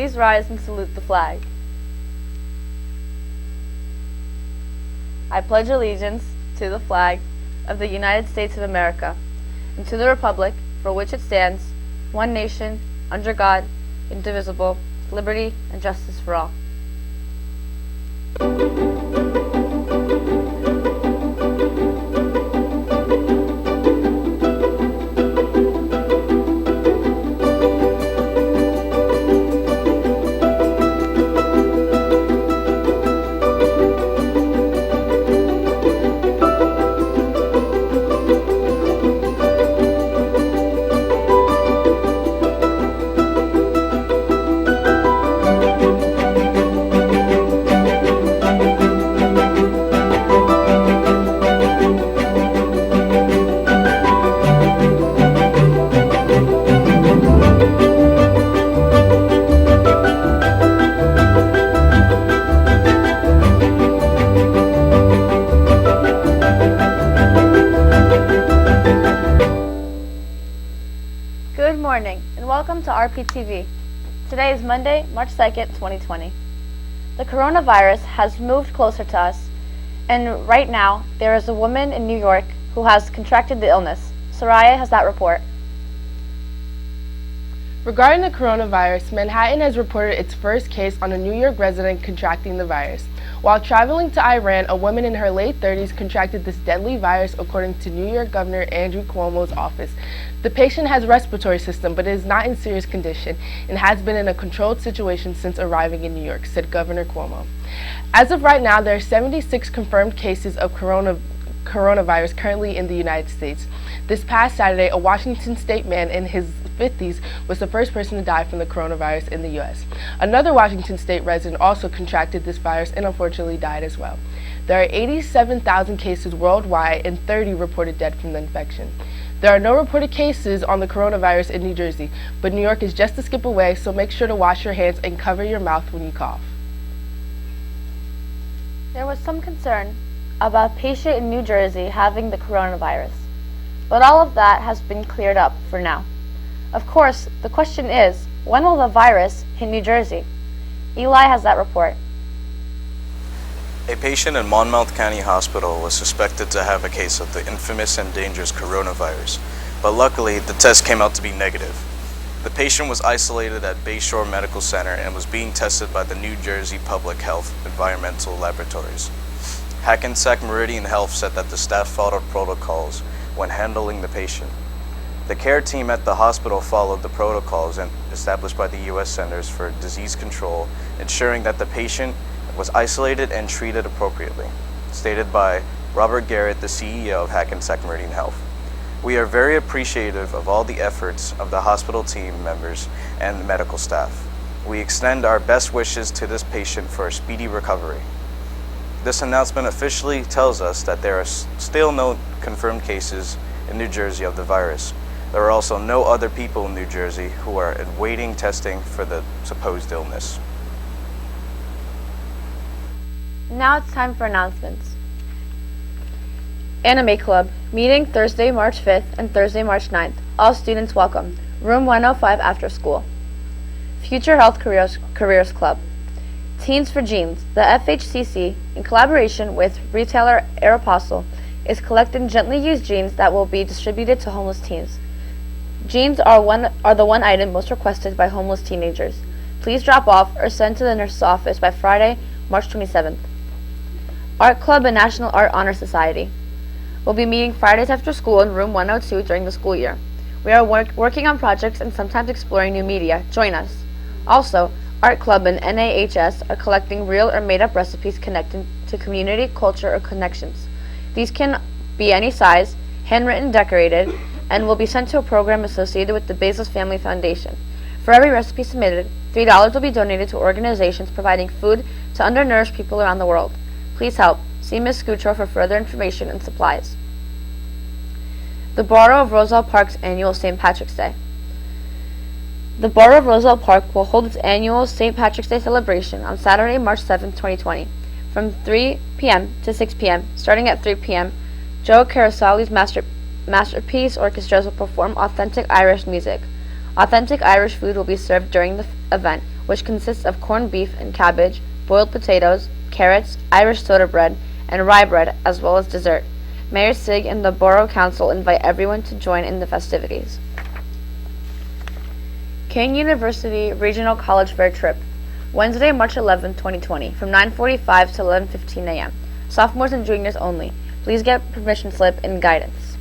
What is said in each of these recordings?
Please rise and salute the flag. I pledge allegiance to the flag of the United States of America and to the republic for which it stands, one nation, under God, indivisible, with liberty and justice for all. Good morning and welcome to RPtv. Today is Monday, March 2nd, 2020. The coronavirus has moved closer to us, and right now there is a woman in New York who has contracted the illness. Soraya has that report. Regarding the coronavirus, Manhattan has reported its first case on a New York resident contracting the virus. While traveling to Iran, a woman in her late 30s contracted this deadly virus, according to New York Governor Andrew Cuomo's office. The patient has a respiratory system but is not in serious condition and has been in a controlled situation since arriving in New York, said Governor Cuomo. As of right now, there are 76 confirmed cases of coronavirus currently in the United States. This past Saturday, a Washington state man in his 50s was the first person to die from the coronavirus in the U.S. Another Washington state resident also contracted this virus and unfortunately died as well. There are 87,000 cases worldwide and 30 reported dead from the infection. There are no reported cases on the coronavirus in New Jersey, but New York is just a skip away, so make sure to wash your hands and cover your mouth when you cough. There was some concern about a patient in New Jersey having the coronavirus, but all of that has been cleared up for now. Of course, the question is, when will the virus hit New Jersey? Eli has that report. A patient in Monmouth County Hospital was suspected to have a case of the infamous and dangerous coronavirus, but luckily the test came out to be negative. The patient was isolated at Bayshore Medical Center and was being tested by the New Jersey Public Health Environmental Laboratories. Hackensack Meridian Health said that the staff followed protocols when handling the patient. The care team at the hospital followed the protocols established by the U.S. Centers for Disease Control, ensuring that the patient was isolated and treated appropriately, stated by Robert Garrett, the CEO of Hackensack Meridian Health. We are very appreciative of all the efforts of the hospital team members and the medical staff. We extend our best wishes to this patient for a speedy recovery. This announcement officially tells us that there are still no confirmed cases in New Jersey of the virus. There are also no other people in New Jersey who are awaiting testing for the supposed illness. Now it's time for announcements. Anime Club, meeting Thursday, March 5th and Thursday, March 9th. All students welcome. Room 105 after school. Future Health Careers Club. Teens for Jeans. The FHCC, in collaboration with retailer Aeropostale, is collecting gently used jeans that will be distributed to homeless teens. Jeans are the one item most requested by homeless teenagers. Please drop off or send to the nurse's office by Friday, March 27th. Art Club and National Art Honor Society will be meeting Fridays after school in room 102 during the school year. We are working on projects and sometimes exploring new media. Join us. Also, Art Club and NAHS are collecting real or made-up recipes connected to community, culture, or connections. These can be any size, handwritten, decorated, and will be sent to a program associated with the Bezos Family Foundation. For every recipe submitted, $3 will be donated to organizations providing food to undernourished people around the world. Please help. See Ms. Scutro for further information and supplies. The Borough of Roselle Park's annual St. Patrick's Day. The Borough of Roselle Park will hold its annual St. Patrick's Day celebration on Saturday, March 7, 2020, from 3 p.m. to 6 p.m. Starting at 3 p.m., Joe Carasali's Masterpiece Orchestras will perform authentic Irish music. Authentic Irish food will be served during the event, which consists of corned beef and cabbage, boiled potatoes, carrots, Irish soda bread, and rye bread, as well as dessert. Mayor Sig and the Borough Council invite everyone to join in the festivities. King University Regional College Fair Trip, Wednesday, March 11, 2020, from 9:45 to 11:15 a.m. Sophomores and juniors only. Please get permission slip and guidance.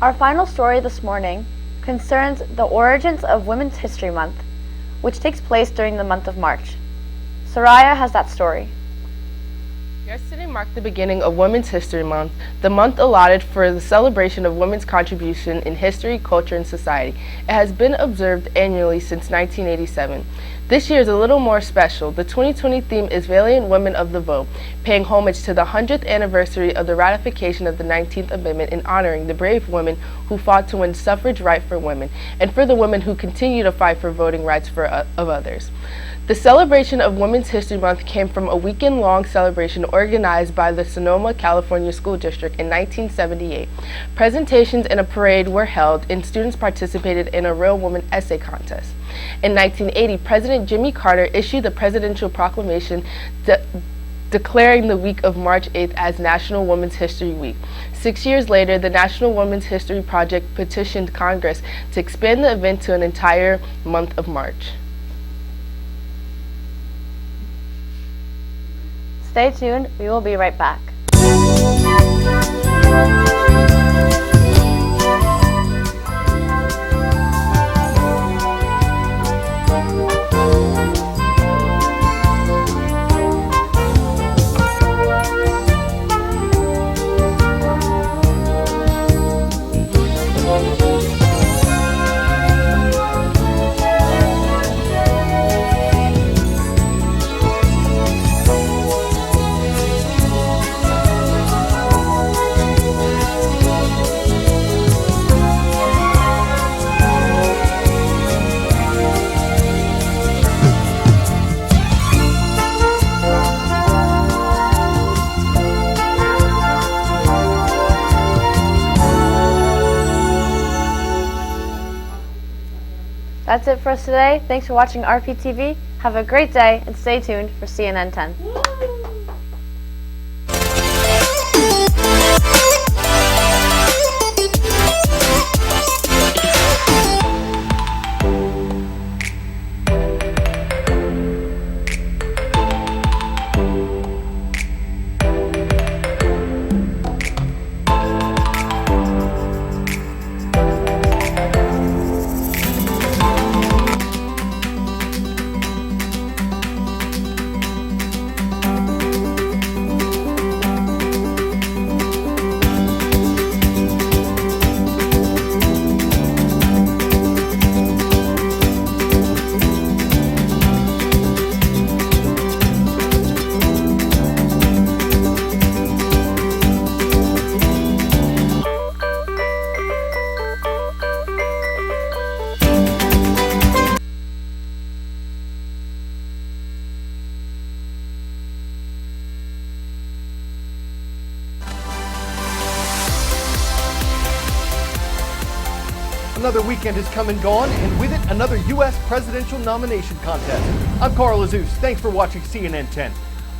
Our final story this morning concerns the origins of Women's History Month, which takes place during the month of March. Soraya has that story. Yesterday marked the beginning of Women's History Month, the month allotted for the celebration of women's contribution in history, culture, and society. It has been observed annually since 1987. This year is a little more special. The 2020 theme is Valiant Women of the Vote, paying homage to the 100th anniversary of the ratification of the 19th Amendment and honoring the brave women who fought to win suffrage right for women, and for the women who continue to fight for voting rights of others. The celebration of Women's History Month came from a weekend-long celebration organized by the Sonoma, California School District in 1978. Presentations and a parade were held, and students participated in a Real Woman essay contest. In 1980, President Jimmy Carter issued the presidential proclamation declaring the week of March 8th as National Women's History Week. 6 years later, the National Women's History Project petitioned Congress to expand the event to an entire month of March. Stay tuned, we will be right back. That's it for us today. Thanks for watching RPtv. Have a great day and stay tuned for CNN 10. another weekend has come and gone, and with it, another U.S. presidential nomination contest. I'm Carl Azus. Thanks for watching CNN 10.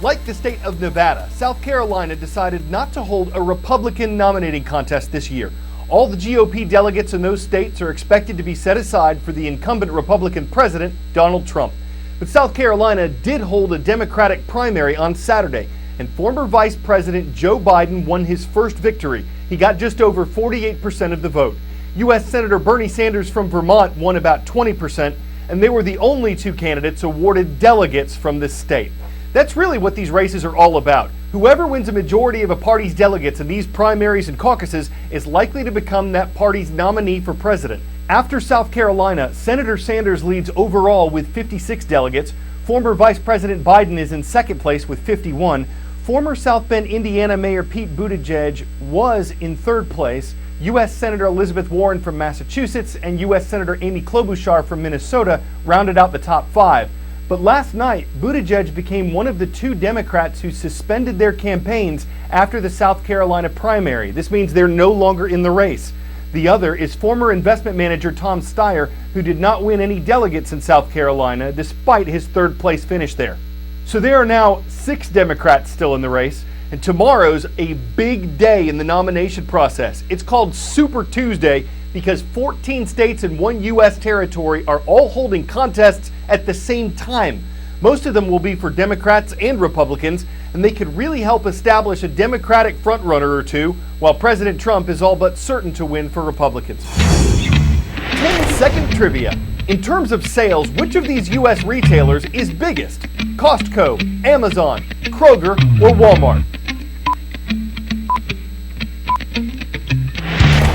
Like the state of Nevada, South Carolina decided not to hold a Republican nominating contest this year. All the GOP delegates in those states are expected to be set aside for the incumbent Republican president, Donald Trump. But South Carolina did hold a Democratic primary on Saturday, and former Vice President Joe Biden won his first victory. He got just over 48% of the vote. U.S. Senator Bernie Sanders from Vermont won about 20%, and they were the only two candidates awarded delegates from this state. That's really what these races are all about. Whoever wins a majority of a party's delegates in these primaries and caucuses is likely to become that party's nominee for president. After South Carolina, Senator Sanders leads overall with 56 delegates. Former Vice President Biden is in second place with 51. Former South Bend, Indiana Mayor Pete Buttigieg was in third place. U.S. Senator Elizabeth Warren from Massachusetts and U.S. Senator Amy Klobuchar from Minnesota rounded out the top five. But last night, Buttigieg became one of the two Democrats who suspended their campaigns after the South Carolina primary. This means they're no longer in the race. The other is former investment manager Tom Steyer, who did not win any delegates in South Carolina despite his third place finish there. So there are now 6 Democrats still in the race, and tomorrow's a big day in the nomination process. It's called Super Tuesday because 14 states and 1 U.S. territory are all holding contests at the same time. Most of them will be for Democrats and Republicans, and they could really help establish a Democratic frontrunner or two, while President Trump is all but certain to win for Republicans. 10-second trivia. In terms of sales, which of these U.S. retailers is biggest? Costco, Amazon, Kroger, or Walmart?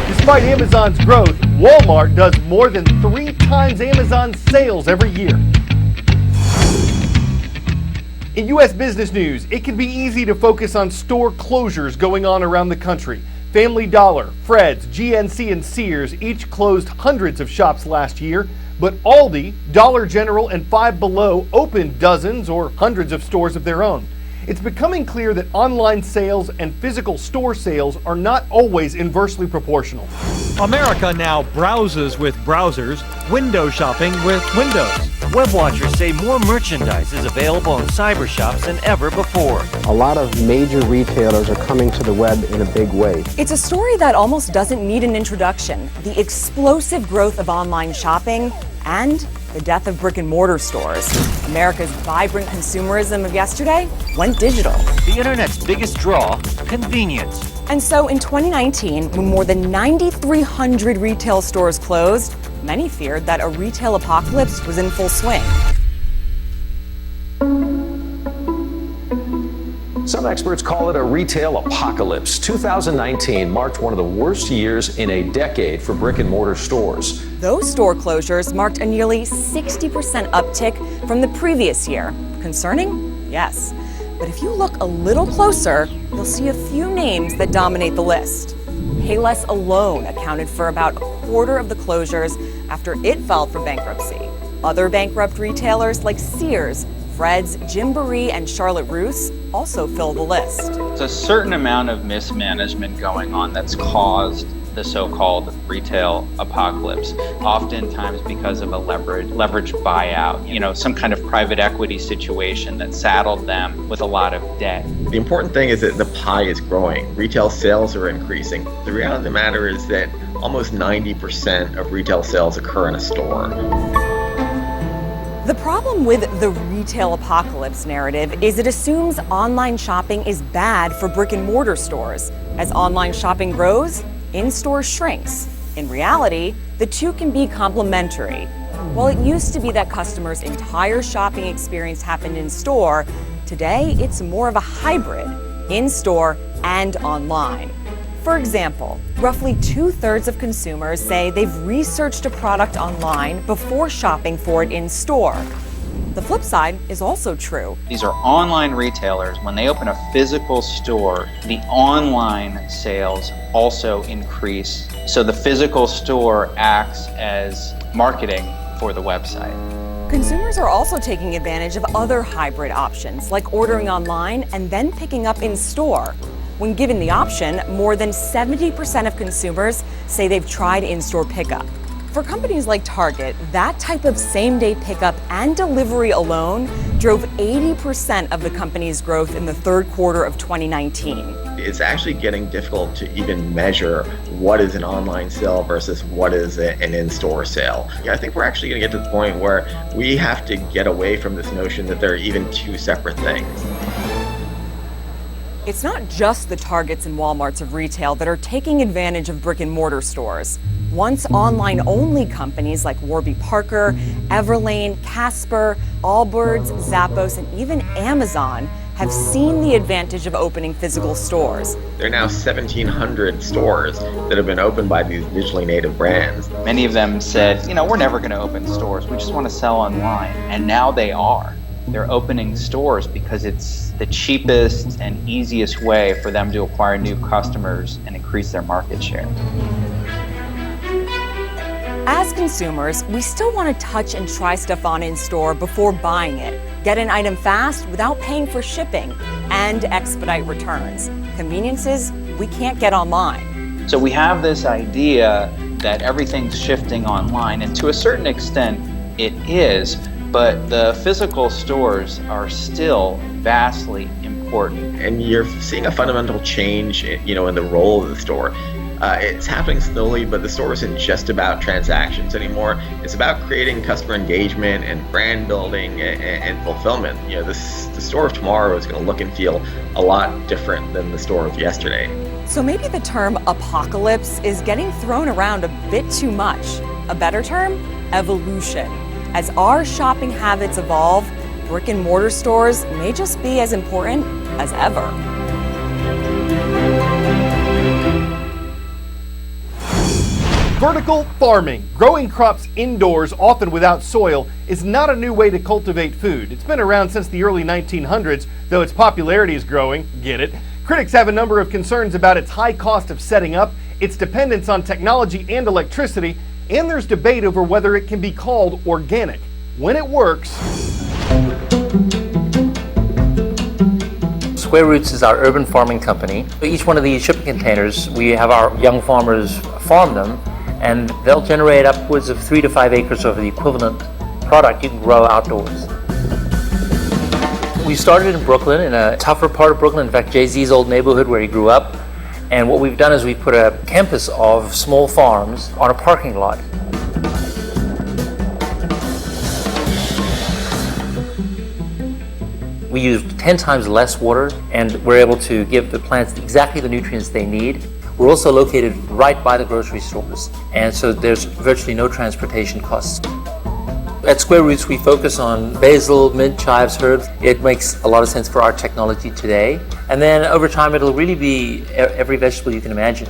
Despite Amazon's growth, Walmart does more than 3 times Amazon's sales every year. In U.S. business news, it can be easy to focus on store closures going on around the country. Family Dollar, Fred's, GNC, and Sears each closed hundreds of shops last year, but Aldi, Dollar General, and Five Below opened dozens or hundreds of stores of their own. It's becoming clear that online sales and physical store sales are not always inversely proportional. America now browses with browsers, window shopping with Windows. Web watchers say more merchandise is available in cyber shops than ever before. A lot of major retailers are coming to the web in a big way. It's a story that almost doesn't need an introduction. The explosive growth of online shopping and the death of brick and mortar stores. America's vibrant consumerism of yesterday went digital. The internet's biggest draw, convenience. And so in 2019, when more than 9,300 retail stores closed, many feared that a retail apocalypse was in full swing. Some experts call it a retail apocalypse. 2019 marked one of the worst years in a decade for brick and mortar stores. Those store closures marked a nearly 60% uptick from the previous year. Concerning? Yes. But if you look a little closer, you'll see a few names that dominate the list. Payless alone accounted for about a quarter of the closures after it filed for bankruptcy. Other bankrupt retailers like Sears, Fred's, Gymboree, and Charlotte Russe also fill the list. There's a certain amount of mismanagement going on that's caused the so-called retail apocalypse, oftentimes because of a leveraged buyout, some kind of private equity situation that saddled them with a lot of debt. The important thing is that the pie is growing. Retail sales are increasing. The reality of the matter is that almost 90% of retail sales occur in a store. The problem with the retail apocalypse narrative is it assumes online shopping is bad for brick and mortar stores. As online shopping grows, in-store shrinks. In reality, the two can be complementary. While it used to be that customers' entire shopping experience happened in store, today it's more of a hybrid, in-store and online. For example, roughly 2/3 of consumers say they've researched a product online before shopping for it in store. The flip side is also true. These are online retailers. When they open a physical store, the online sales also increase. So the physical store acts as marketing for the website. Consumers are also taking advantage of other hybrid options, like ordering online and then picking up in store. When given the option, more than 70% of consumers say they've tried in-store pickup. For companies like Target, that type of same-day pickup and delivery alone drove 80% of the company's growth in the third quarter of 2019. It's actually getting difficult to even measure what is an online sale versus what is an in-store sale. I think we're actually going to get to the point where we have to get away from this notion that there are even two separate things. It's not just the Targets and Walmarts of retail that are taking advantage of brick-and-mortar stores. Once online-only companies like Warby Parker, Everlane, Casper, Allbirds, Zappos, and even Amazon have seen the advantage of opening physical stores. There are now 1,700 stores that have been opened by these digitally native brands. Many of them said, we're never going to open stores. We just want to sell online. And now they are. They're opening stores because it's the cheapest and easiest way for them to acquire new customers and increase their market share. As consumers, we still want to touch and try stuff on in store before buying it. Get an item fast without paying for shipping and expedite returns. Conveniences we can't get online. So we have this idea that everything's shifting online, and to a certain extent it is, but the physical stores are still vastly important. And you're seeing a fundamental change, in the role of the store. It's happening slowly, but the store isn't just about transactions anymore. It's about creating customer engagement and brand building and fulfillment. The store of tomorrow is going to look and feel a lot different than the store of yesterday. So maybe the term apocalypse is getting thrown around a bit too much. A better term? Evolution. As our shopping habits evolve, brick and mortar stores may just be as important as ever. Vertical farming, growing crops indoors, often without soil, is not a new way to cultivate food. It's been around since the early 1900s, though its popularity is growing. Get it? Critics have a number of concerns about its high cost of setting up, its dependence on technology and electricity, and there's debate over whether it can be called organic. When it works... Square Roots is our urban farming company. Each one of these shipping containers, we have our young farmers farm them, and they'll generate upwards of 3 to 5 acres of the equivalent product you can grow outdoors. We started in Brooklyn, in a tougher part of Brooklyn, in fact Jay-Z's old neighborhood where he grew up. And what we've done is we've put a campus of small farms on a parking lot. We use 10 times less water, and we're able to give the plants exactly the nutrients they need. We're also located right by the grocery stores, and so there's virtually no transportation costs. At Square Roots, we focus on basil, mint, chives, herbs. It makes a lot of sense for our technology today. And then over time, it'll really be every vegetable you can imagine.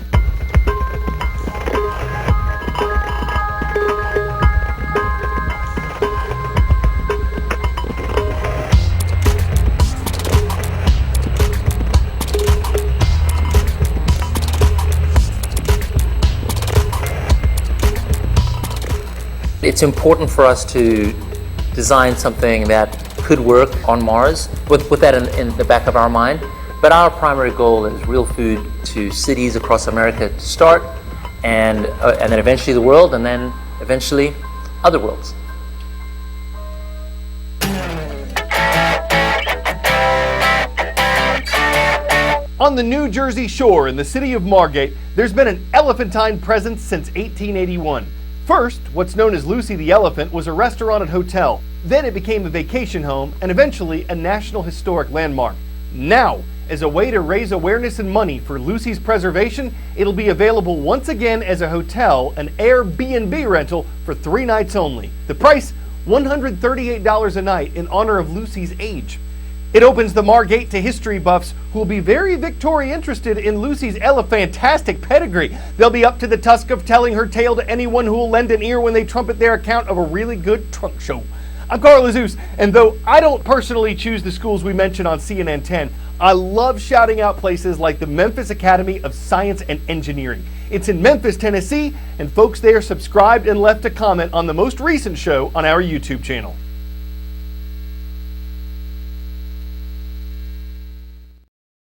It's important for us to design something that could work on Mars, with that in the back of our mind. But our primary goal is real food to cities across America to start, and then eventually the world, and then eventually other worlds. On the New Jersey shore in the city of Margate, there's been an elephantine presence since 1881. First, what's known as Lucy the Elephant was a restaurant and hotel. Then it became a vacation home and eventually a National Historic Landmark. Now, as a way to raise awareness and money for Lucy's preservation, it'll be available once again as a hotel, an Airbnb rental for 3 nights only. The price, $138 a night in honor of Lucy's age. It opens the Margate to history buffs who will be very Victoria interested in Lucy's elephantastic pedigree. They'll be up to the tusk of telling her tale to anyone who will lend an ear when they trumpet their account of a really good trunk show. I'm Carl Azus, and though I don't personally choose the schools we mention on CNN 10, I love shouting out places like the Memphis Academy of Science and Engineering. It's in Memphis, Tennessee, and folks there subscribed and left a comment on the most recent show on our YouTube channel.